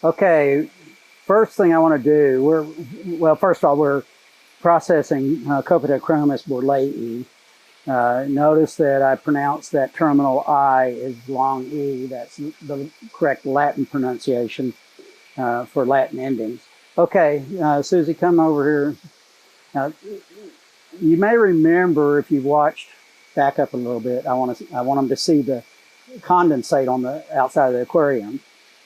Okay, first thing I want to do, well, first of all, we're processing Copadichromis borleyi. Notice that I pronounced that terminal I as long E. That's the correct Latin pronunciation for Latin endings. Okay, Susie, come over here. Now, you may remember if you watched, back up a little bit, I want them to see the condensate on the outside of the aquarium.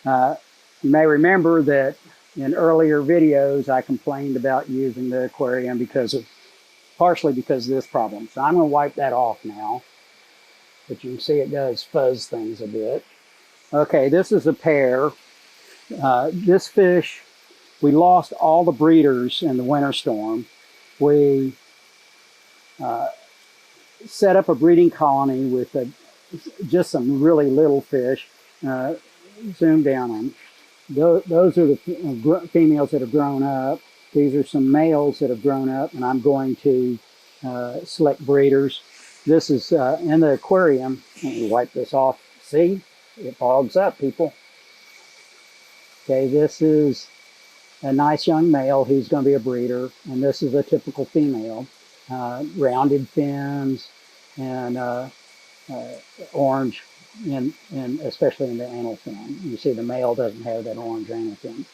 You may remember that in earlier videos I complained about using the aquarium partially because of this problem. So I'm going to wipe that off now, but you can see it does fuzz things a bit. Okay, this is a pair. This fish, we lost all the breeders in the winter storm. We set up a breeding colony with just some really little fish. Zoom down on them. Those are the females that have grown up. These are some males that have grown up, and I'm going to select breeders. This is in the aquarium. Let me wipe this off. See? It fogs up, people. Okay, this is a nice young male. He's going to be a breeder. And this is a typical female. Rounded fins and orange, and especially in the anal fin. You see the male doesn't have that orange anal fin.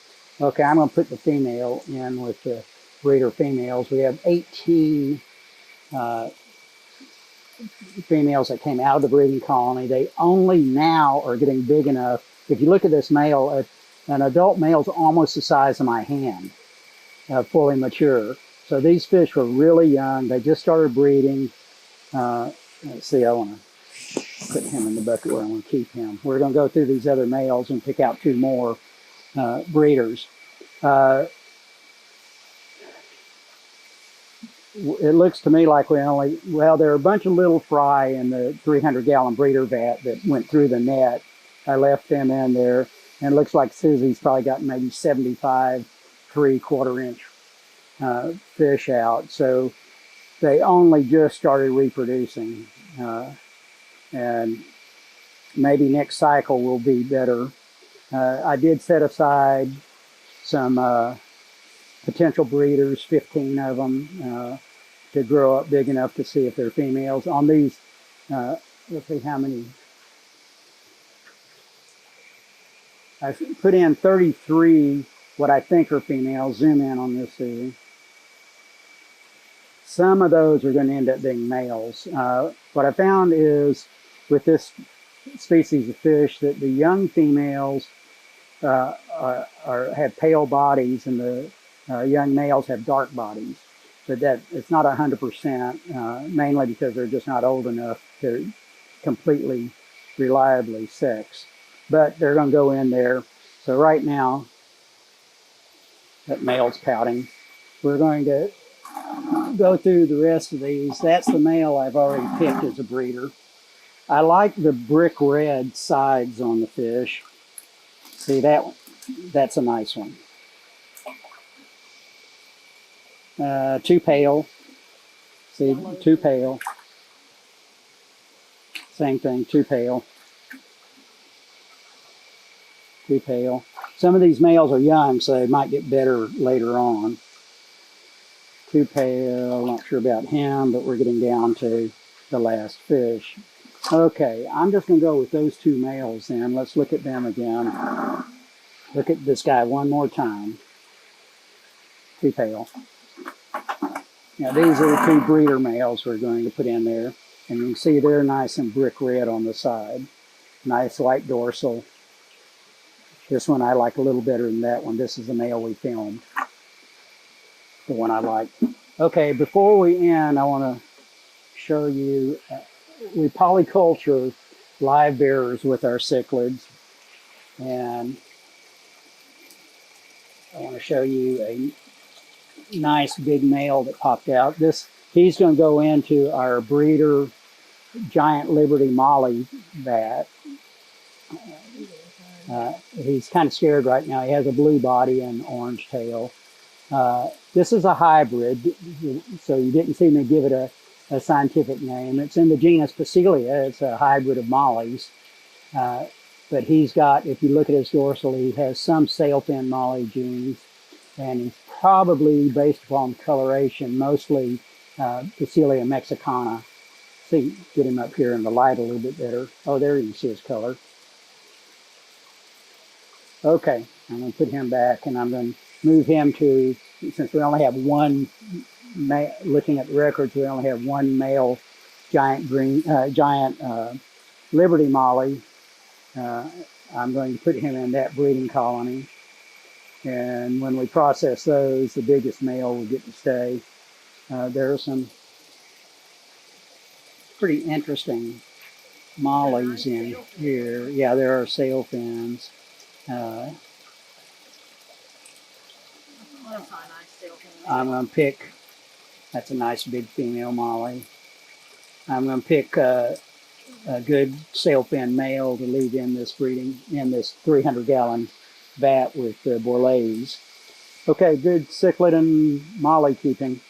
Okay, I'm going to put the female in with the breeder females. We have 18 females that came out of the breeding colony. They only now are getting big enough. If you look at this male, an adult male is almost the size of my hand, fully mature. So these fish were really young. They just started breeding. Let's see, I want to put him in the bucket where I want to keep him. We're going to go through these other males and pick out 2 more breeders. It looks to me like there are a bunch of little fry in the 300-gallon breeder vat that went through the net. I left them in there, and it looks like Susie's probably got maybe 75 3/4-inch fish out. So they only just started reproducing, and maybe next cycle will be better. I did set aside some potential breeders, 15 of them, to grow up big enough to see if they're females. On these, let's see how many. I put in 33, what I think are females. Zoom in on this, Susie. Some of those are going to end up being males. What I found is with this species of fish that the young females have pale bodies and the young males have dark bodies. But that it's not 100%, mainly because they're just not old enough to completely reliably sex. But they're going to go in there. So right now, that male's pouting. We're going to go through the rest of these. That's the male I've already picked as a breeder. I like the brick red sides on the fish. See that one? That's a nice one. Too pale. See, too pale. Same thing, too pale. Too pale. Some of these males are young, so they might get better later on. Too pale, not sure about him, but we're getting down to the last fish. Okay, I'm just going to go with those 2 males then. Let's look at them again. Look at this guy one more time. Too pale. Now these are the 2 breeder males we're going to put in there. And you can see they're nice and brick red on the side. Nice light dorsal. This one I like a little better than that one. This is the male we filmed. The one I like. Okay, before we end, I want to show you, we polyculture live bearers with our cichlids. And I want to show you a nice big male that popped out. He's going to go into our breeder giant Liberty Molly vat. He's kind of scared right now. He has a blue body and orange tail. This is a hybrid, so you didn't see me give it a scientific name. It's in the genus Phacelia. It's a hybrid of mollies. but he's got, if you look at his dorsal, he has some sailfin molly genes, and he's probably, based upon coloration, mostly Picilia mexicana. See, get him up here in the light a little bit better. Oh, there you can see his color. Okay, I'm going to put him back, and I'm going to move him to, since we only have one, looking at the records, we only have one male giant Liberty Molly. I'm going to put him in that breeding colony. And when we process those, the biggest male will get to stay. There are some pretty interesting mollies in here. Yeah, there are sail fins. I'm going to pick, that's a nice big female molly. I'm going to pick a good sailfin male to leave in this breeding, in this 300-gallon vat with borleyis. Okay, good cichlid and molly keeping.